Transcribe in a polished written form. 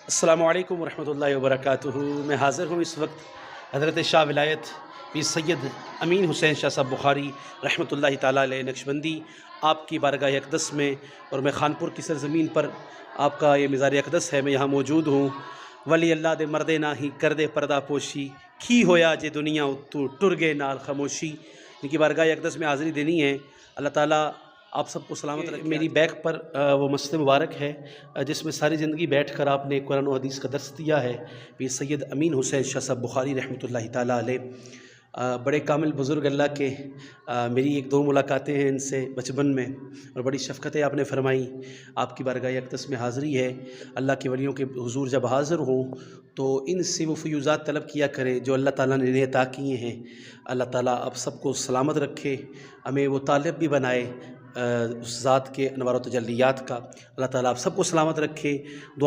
अस्सलामुअलैकुम वरहमतुल्लाहि वबरकातुहू। मैं हाज़िर हूँ इस वक्त हज़रत शाह विलायत पीर सैयद अमीन हुसैन शाह साहब बुखारी रहमतुल्लाहि ताला अलैह नक्शबंदी आपकी बारगाह अक़दस में, और मैं खानपुर की सरज़मीन पर आपका ये मज़ार अक़दस है, मैं यहाँ मौजूद हूँ। वली अल्लाह दे मर्दे ना ही कर दे पर्दा पोशी, की होया जे दुनिया उत्तू टुर गए नाल खामोशी। इनकी बारगाह अक़दस में हाज़िरी देनी है। अल्लाह ताला आप सबको सलामत रखे। मेरी बैक पर वो मस्जिद मुबारक है जिसमें सारी ज़िंदगी बैठ कर आपने कुरान और हदीस का दर्स दिया है। पीर सैयद अमीन हुसैन शाह साहब बुखारी रहमतुल्लाहि ताला अलैह, बड़े कामिल बुज़ुर्ग अल्लाह के। मेरी एक दो मुलाकातें हैं इनसे बचपन में, और बड़ी शफ़क़तें आपने फ़रमाई। आपकी बारगाह अक़दस में हाज़िरी है। अल्लाह के वलियों के हुज़ूर जब हाज़िर हों तो इनसे वो फ़यूज़ात तलब किया करें जो अल्लाह ताला ने इन्हें अता किए हैं। अल्लाह ताला आप सबको सलामत रखे, हमें वो तालिब भी बनाए उस ज़ात के अनवार व तजल्लियात का। अल्लाह ताला आप सबको सलामत रखे। दुआ